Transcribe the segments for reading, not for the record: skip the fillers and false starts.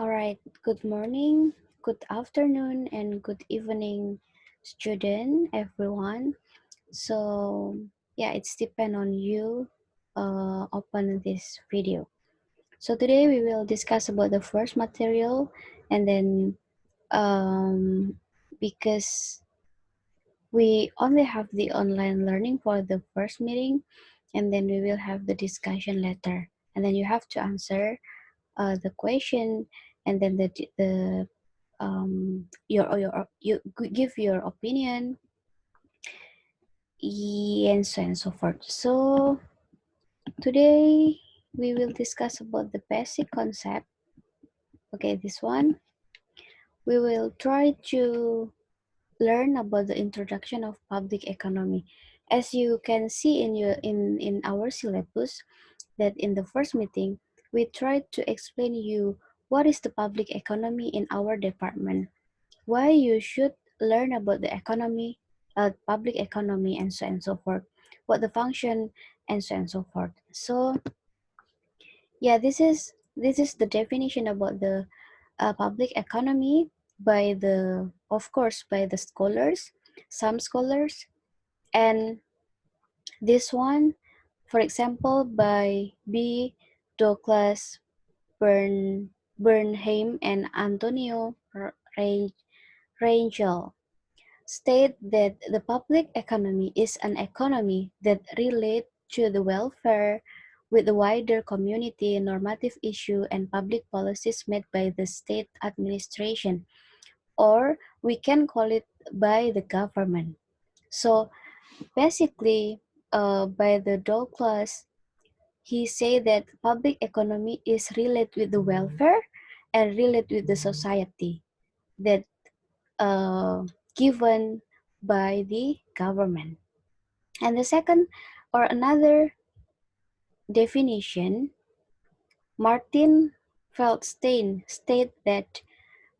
All right, good morning, good afternoon, and good evening, student, everyone. So, yeah, it's depend on you open this video. So today we will discuss about the first material and then because we only have the online learning for the first meeting and then we will have the discussion later and then you have to answer the question and then the you give your opinion and so on and so forth. So today we will discuss about the basic concept. Okay, this one we will try to learn about the introduction of public economy. As you can see in our syllabus, that in the first meeting we tried to explain you what is the public economy in our department, why you should learn about the economy, public economy, and so on and so forth, what the function, and so on and so forth. So yeah, this is the definition about the public economy by the, of course, by the scholars, some scholars, and this one, for example, by B. Douglas Bernheim and Antonio Rangel, state that the public economy is an economy that relates to the welfare with the wider community, normative issue, and public policies made by the state administration, or we can call it by the government. So basically, by the Douglas, he said that public economy is related with the welfare and related with the society that given by the government. And the second or another definition, Martin Feldstein state that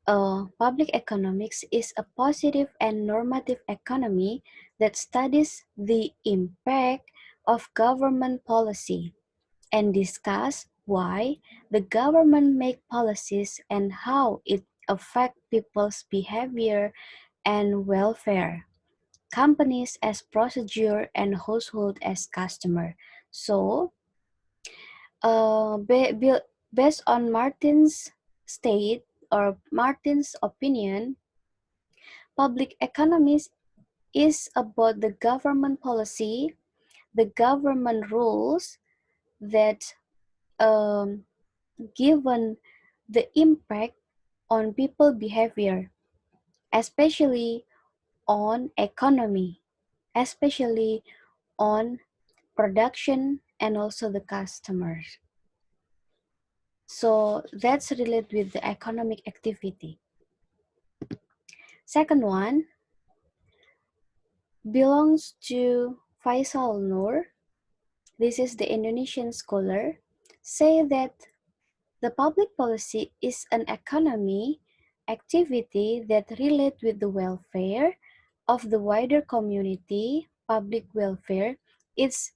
public economics is a positive and normative economy that studies the impact of government policy and discuss why the government make policies and how it affect people's behavior and welfare, companies as procedure, and household as customer. So, based on Martin's state or Martin's opinion, public economics is about the government policy, the government rules that given the impact on people behavior, especially on economy, especially on production and also the customers. So that's related with the economic activity. Second one belongs to Faisal Nur. This is the Indonesian scholar. Say that the public policy is an economy activity that relate with the welfare of the wider community, public welfare. It's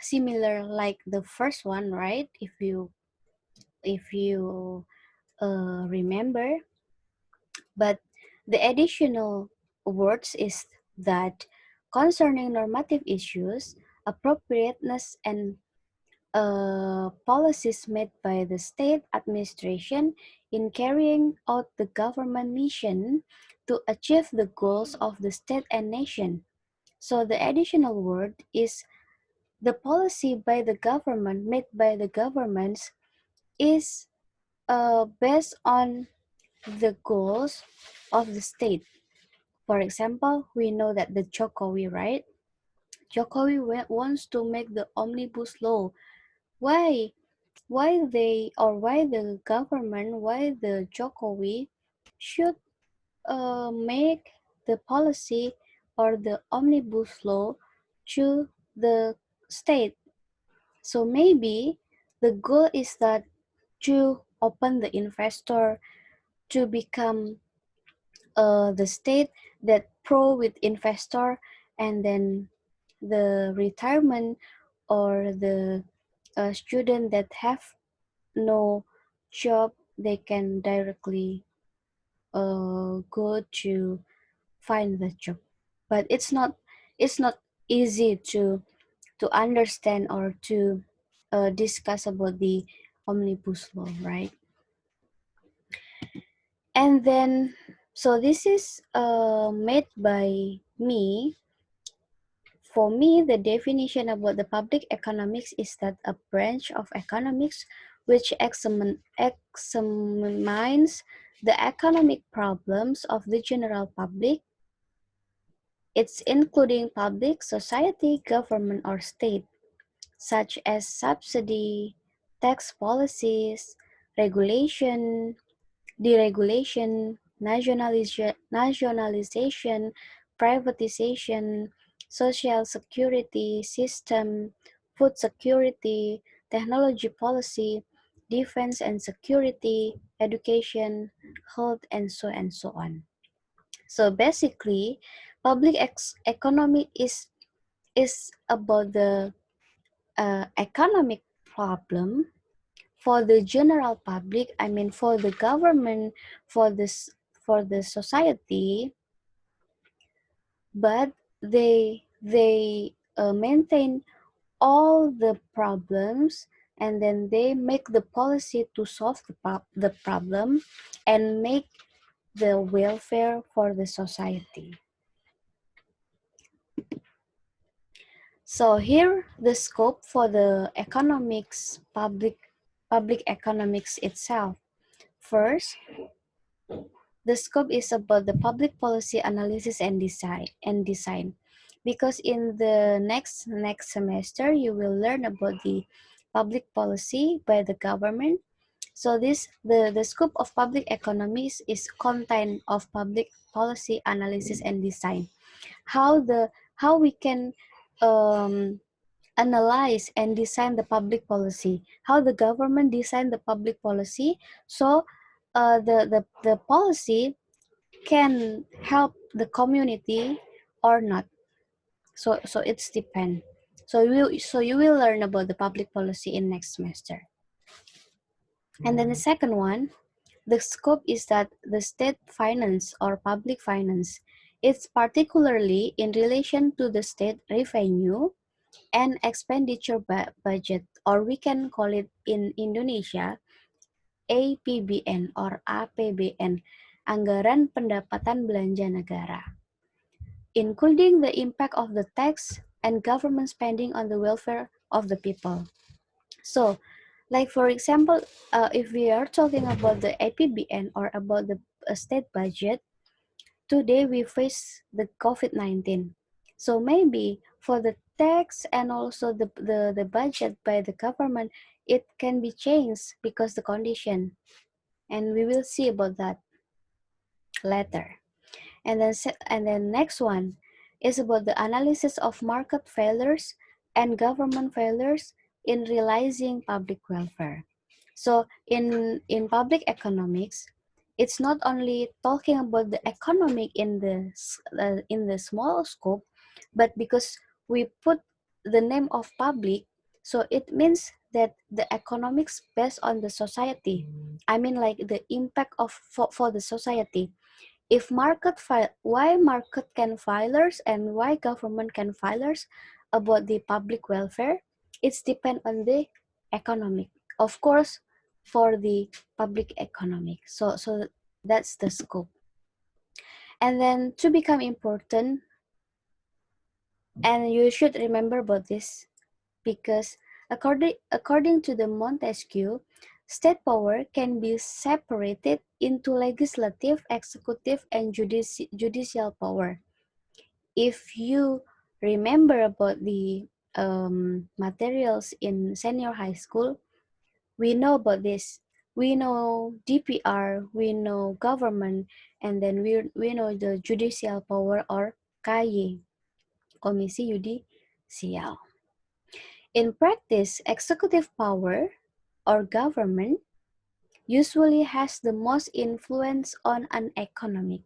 similar like the first one, right? If you remember, but the additional words is that concerning normative issues, appropriateness and policies made by the state administration in carrying out the government mission to achieve the goals of the state and nation. So the additional word is the policy by the government made by the governments is based on the goals of the state. For example, we know that the Jokowi, right? Jokowi wants to make the omnibus law. Why? Why they or why the government, why the Jokowi should make the policy or the omnibus law to the state? So maybe the goal is that to open the investor to become the state that pro with investor, and then the retirement or the student that have no job, they can directly go to find the job. But it's not easy to understand or to discuss about the omnibus law, right? And then, so this is made by me. For me, the definition about the public economics is that a branch of economics which examines the economic problems of the general public. It's including public, society, government, or state, such as subsidy, tax policies, regulation, deregulation, nationalization, privatization, social security system, food security, technology policy, defense and security, education, health, and so on. So basically, public economy is about the economic problem for the general public. I mean, for the government, for this, for the society, but they maintain all the problems, and then they make the policy to solve the problem and make the welfare for the society. So here the scope for the economics, public economics itself. First, the scope is about the public policy analysis and design. Because in the next semester you will learn about the public policy by the government. So this the scope of public economics is content of public policy analysis and design. How we can um, analyze and design the public policy, how the government design the public policy, so the policy can help the community or not. So it's depend. So you will learn about the public policy in next semester. And then the second one, the scope is that the state finance or public finance, it's particularly in relation to the state revenue and expenditure budget, or we can call it in Indonesia APBN or APBN, Anggaran Pendapatan Belanja Negara, including the impact of the tax and government spending on the welfare of the people. So, like for example, if we are talking about the APBN or about the state budget, today we face the COVID-19. So maybe for the tax and also the budget by the government, it can be changed because the condition. And we will see about that later. And then next one is about the analysis of market failures and government failures in realizing public welfare. So in public economics, it's not only talking about the economic in the small scope, but because we put the name of public, so it means that the economics based on the society. I mean, like the impact of for the society. If why market can filers and why government can filers about the public welfare, it's depend on the economic, of course, for the public economic. So that's the scope. And then to become important, and you should remember about this, because according to the Montesquieu, state power can be separated into legislative, executive, and judicial power. If you remember about the materials in senior high school, we know about this. We know DPR, we know government, and then we know the judicial power or KY, Komisi Yudisial. In practice, executive power or government usually has the most influence on an economic.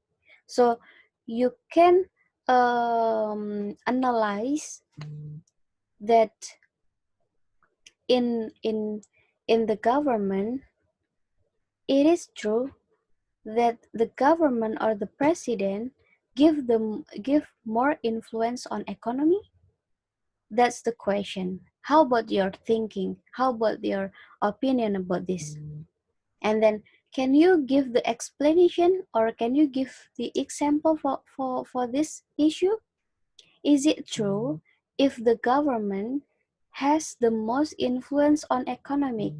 So you can analyze that in in in the government, it is true that the government or the president give more influence on economy? That's the question. How about your thinking? How about your opinion about this? And then can you give the explanation or can you give the example for this issue? Is it true if the government has the most influence on economic,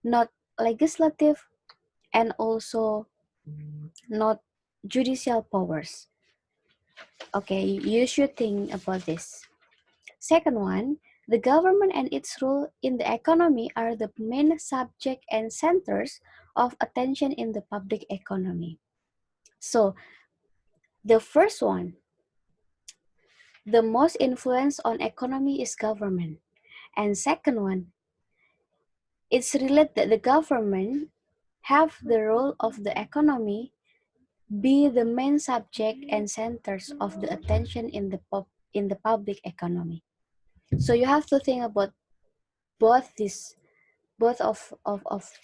not legislative and also not judicial powers? Okay, you should think about this. Second one, the government and its role in the economy are the main subject and centers of attention in the public economy. So, the first one, the most influence on economy is government. And second one, it's related that the government have the role of the economy be the main subject and centers of the attention in the public economy. So you have to think about both this both of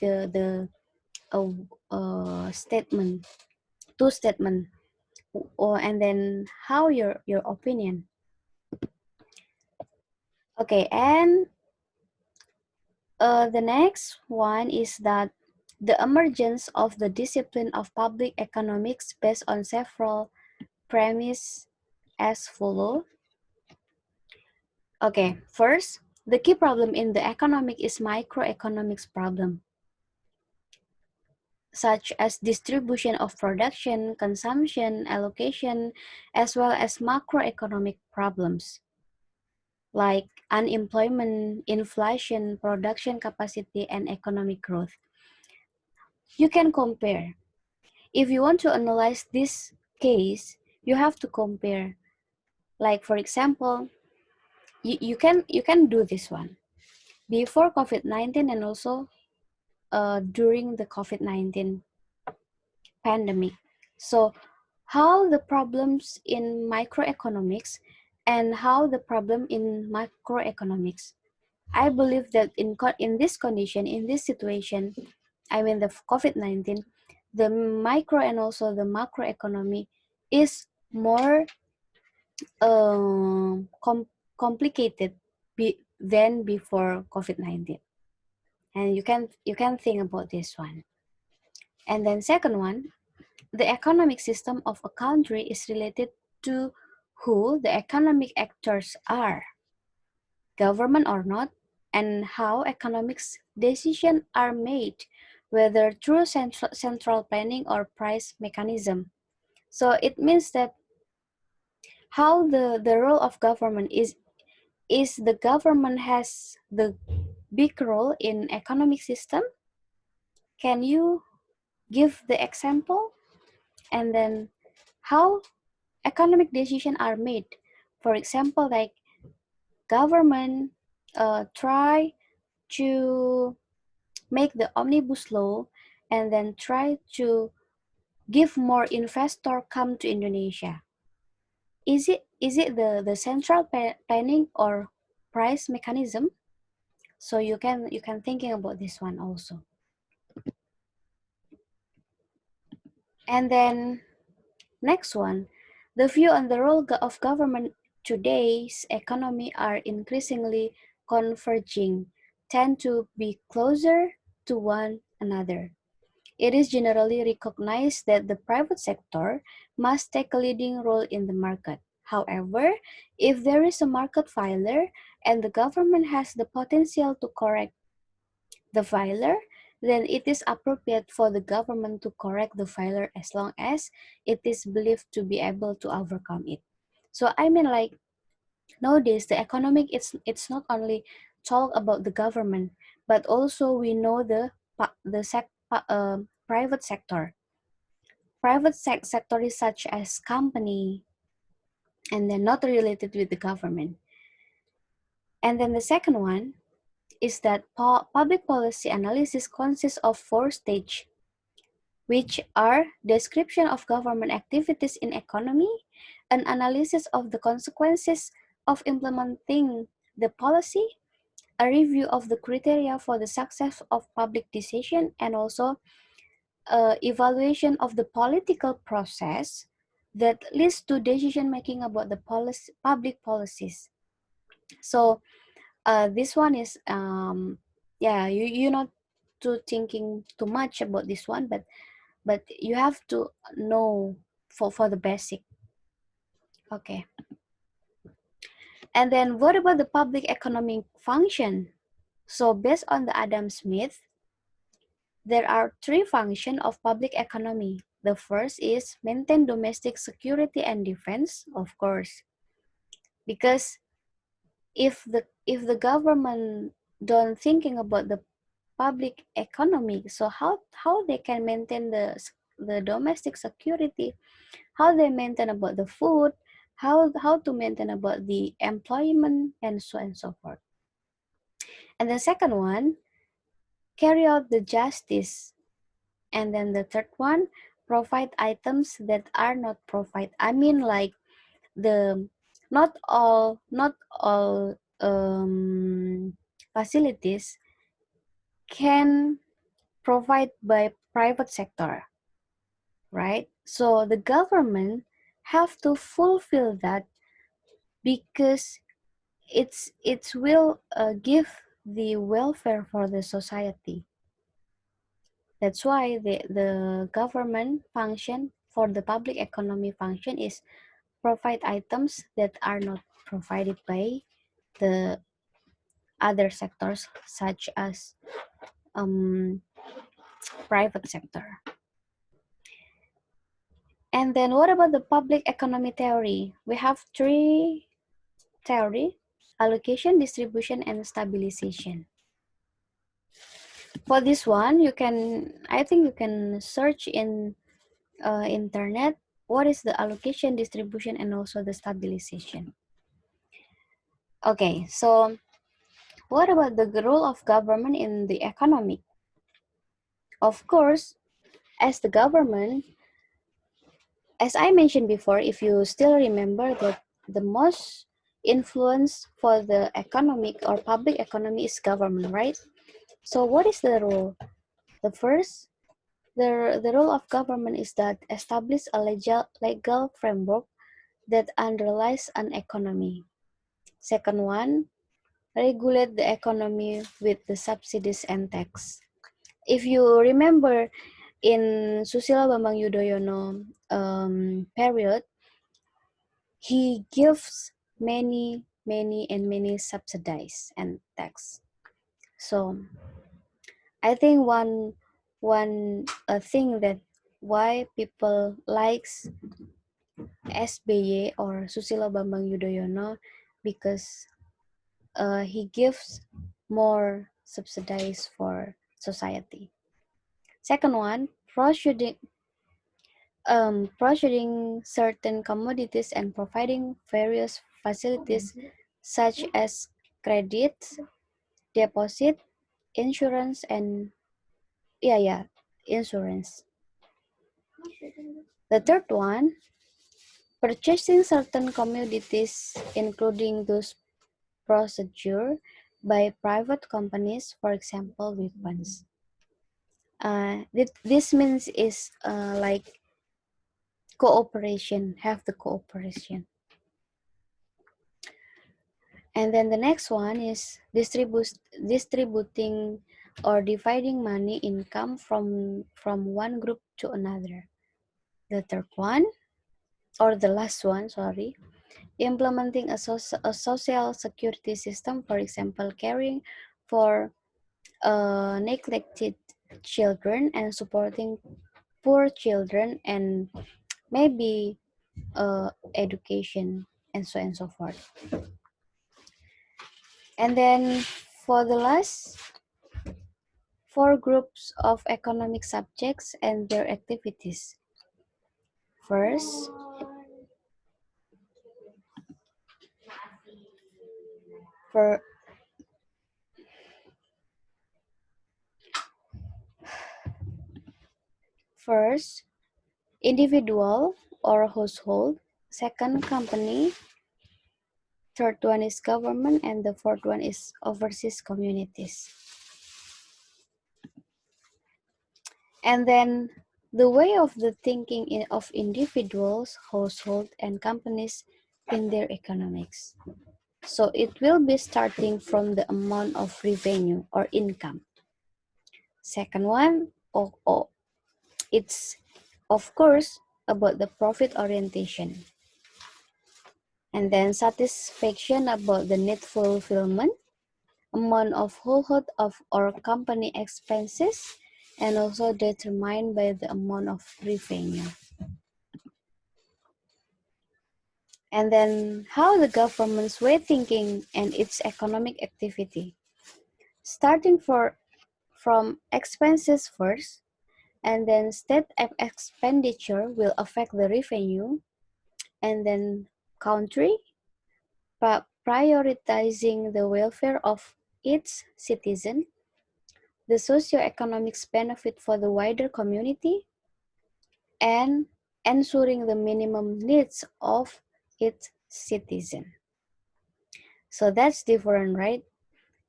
the statement, two statement, or and then how your opinion. Okay, and the next one is that the emergence of the discipline of public economics based on several premises as follow. Okay, first, the key problem in the economic is microeconomics problem, such as distribution of production, consumption, allocation, as well as macroeconomic problems like unemployment, inflation, production capacity, and economic growth. You can compare. If you want to analyze this case, you have to compare. Like for example, you can do this one before COVID-19 and also during the COVID-19 pandemic. So how the problems in microeconomics and how the problem in macroeconomics. I believe that in this condition, in this situation, I mean the COVID-19, the micro and also the macroeconomy is more complicated than before COVID-19. And you can think about this one. And then second one, the economic system of a country is related to who the economic actors are, government or not, and how economics decisions are made, whether through central planning or price mechanism. So it means that how the role of government is the government has the big role in economic system. Can you give the example? And then how economic decisions are made? For example, like government try to make the omnibus law and then try to give more investor come to Indonesia. Is it the central planning or price mechanism? So you can thinking about this one also. And then next one, the view on the role of government today's economy are increasingly converging, tend to be closer to one another. It is generally recognized that the private sector must take a leading role in the market. However, if there is a market failure and the government has the potential to correct the failure, then it is appropriate for the government to correct the failure as long as it is believed to be able to overcome it. So I mean like nowadays the economic it's not only talk about the government, but also we know the private sector. Sector is such as company and then not related with the government. And then the second one is that public policy analysis consists of four stages, which are description of government activities in economy, an analysis of the consequences of implementing the policy, a review of the criteria for the success of public decision, and also evaluation of the political process that leads to decision making about the public policies. So this one is yeah, you're not too thinking too much about this one, but you have to know for the basic. Okay. And then what about the public economic function? So based on the Adam Smith, there are three functions of public economy. The first is maintain domestic security and defense, of course, because if the government don't thinking about the public economy, so how they can maintain the domestic security, how they maintain about the food, how to maintain about the employment, and so on and so forth. And the second one, carry out the justice. And then the third one, provide items that are not provide. I mean, like the not all facilities can provide by private sector, right? So the government have to fulfill that because it will give the welfare for the society. That's why the government function for the public economy function is provide items that are not provided by the other sectors such as private sector. And then what about the public economy theory? We have three theory: allocation, distribution, and stabilization. For this one, I think you can search in internet what is the allocation, distribution, and also the stabilization. Okay, so what about the role of government in the economy? Of course, as the government, as I mentioned before, if you still remember that the most influence for the economic or public economy is government, right? So what is the role? The first, the role of government is that establish a legal framework that underlies an economy. Second one, regulate the economy with the subsidies and tax. If you remember in Susilo Bambang Yudhoyono period, he gives many subsidies and tax. So I think one thing that why people likes SBY or Susilo Bambang Yudhoyono because he gives more subsidies for society. Second one, procuring certain commodities and providing various facilities such as credit, deposit, insurance, and insurance. The third one, purchasing certain commodities, including those procedure by private companies, for example, weapons. This means is like cooperation, have the cooperation. And then the next one is distributing or dividing money income from one group to another. The third one, or the last one, sorry, implementing a social security system, for example, caring for neglected children and supporting poor children and maybe education and so on and so forth. And then for the last, four groups of economic subjects and their activities. First, for first, individual or household. Second, company. Third one is government, and the fourth one is overseas communities. And then the way of the thinking of individuals, households, and companies in their economics. So it will be starting from the amount of revenue or income. Second one, it's of course about the profit orientation. And then satisfaction about the need fulfillment, amount of household of or company expenses, and also determined by the amount of revenue. And then how the government's way thinking and its economic activity. Starting from expenses first, and then state expenditure will affect the revenue, and then country prioritizing the welfare of its citizen, the socio-economic benefit for the wider community, and ensuring the minimum needs of its citizen. So that's different, right?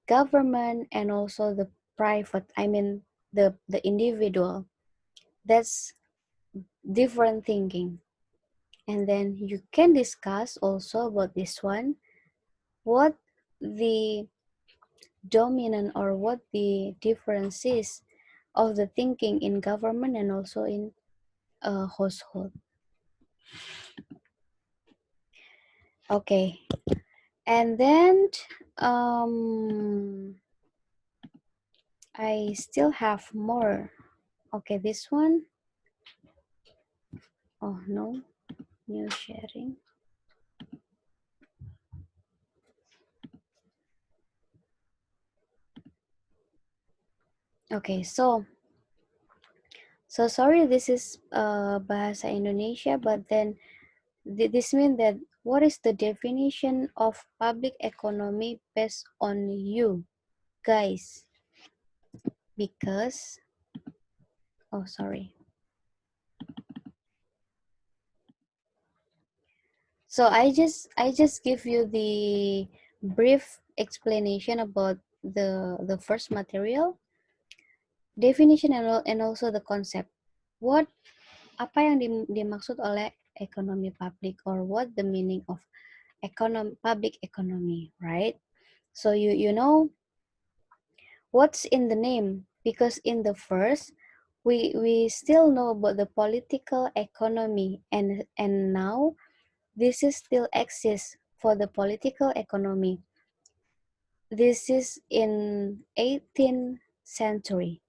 Government and also the private, I mean the individual. That's different thinking. And then you can discuss also about this one, what the dominant or what the difference is of the thinking in government and also in a household. Okay, and then um, I still have more. Okay, this one. Oh no, new sharing. Okay, so sorry, this is bahasa Indonesia, but then this means that what is the definition of public economy based on you guys? Because, oh sorry. So I just give you the brief explanation about the first material, definition and also the concept. What apa yang dimaksud oleh ekonomi publik, or what the meaning of public economy, right? So you know what's in the name, because in the first we still know about the political economy, and now this is still exists for the political economy. This is in 18th century.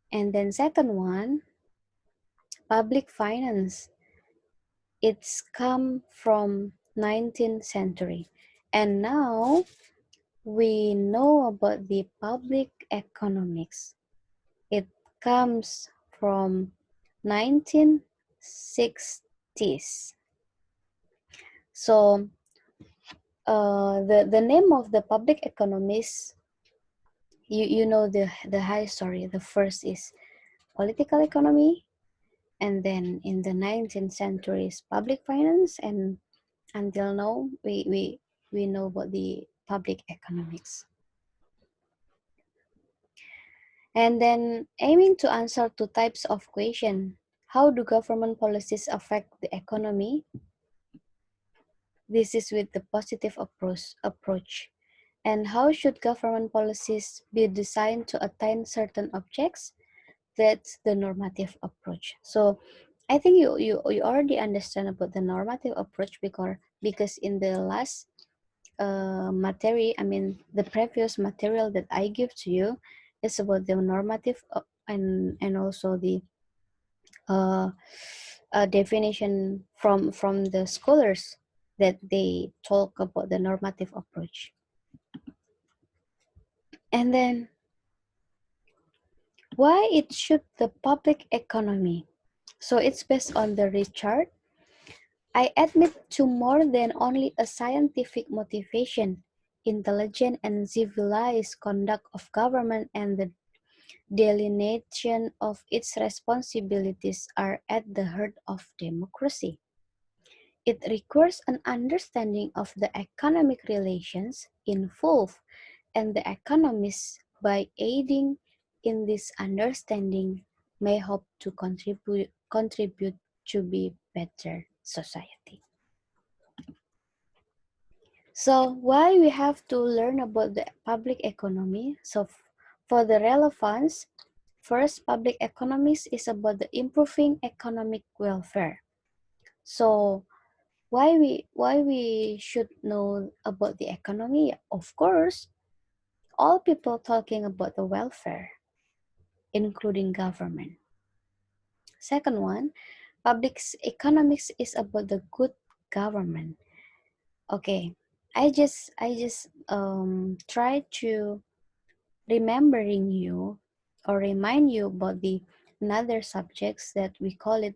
And then second one, public finance. It's come from 19th century. And now we know about the public economics. It comes from 1960s. So the name of the public economists, you know the high story. The first is political economy, and then in the 19th century is public finance, and until now we know about the public economics. And then aiming to answer two types of question: how do government policies affect the economy? This is with the positive approach. And how should government policies be designed to attain certain objects? That's the normative approach. So I think you already understand about the normative approach, because in the last I mean the previous material that I give to you is about the normative and also the uh, definition from the scholars that they talk about the normative approach. And then why it should the public economy? So it's based on the Richard. I admit to more than only a scientific motivation. Intelligent and civilized conduct of government and the delineation of its responsibilities are at the heart of democracy. It requires an understanding of the economic relations involved and the economists by aiding in this understanding may hope to contribute to be better society. So why we have to learn about the public economy? So for the relevance, first, public economics is about the improving economic welfare. So why we should know about the economy? Of course, all people talking about the welfare, including government. Second one, public economics is about the good government. Okay, I just try to remembering you or remind you about the another subjects that we call it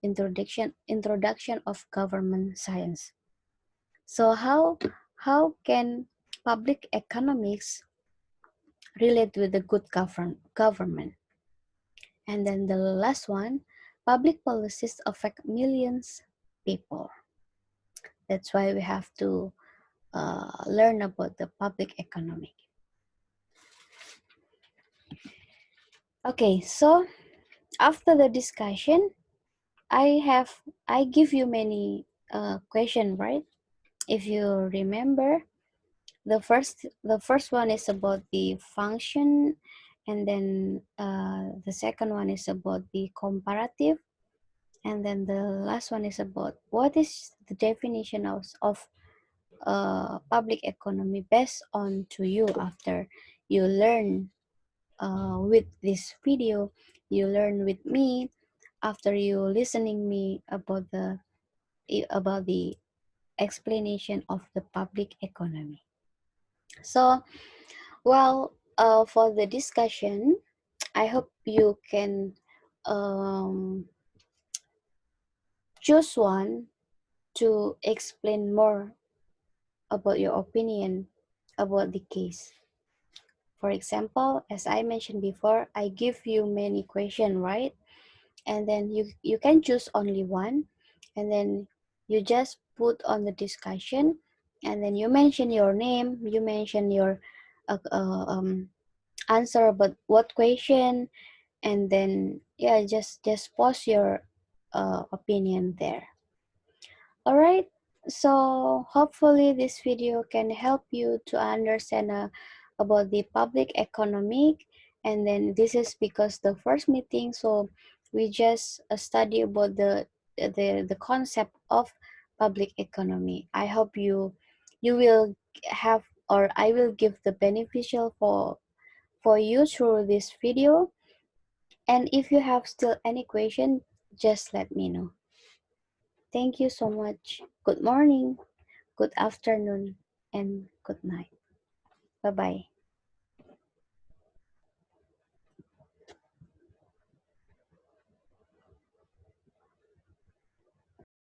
introduction of government science. So how can public economics relate with the good government? And then the last one, public policies affect millions people. That's why we have to learn about the public economic. Okay, so after the discussion, I give you many question, right? If you remember, the first one is about the function, and then the second one is about the comparative, and then the last one is about what is the definition of public economy based on to you after you learn with this video, you learn with me after you listening me about the explanation of the public economy. So, well, for the discussion, I hope you can um, choose one to explain more about your opinion about the case. For example, as I mentioned before, I give you many questions, right? And then you can choose only one, and then you just put on the discussion, and then you mention your name, you mention your uh, uh, um, answer about what question, and then yeah, just post your opinion there. All right, so hopefully this video can help you to understand about the public economic. And then this is because the first meeting, so we just study about the concept of public economy. I hope you will have, or I will give the beneficial for you through this video. And if you have still any question, just let me know. Thank you so much. Good morning, good afternoon, and good night. Bye bye.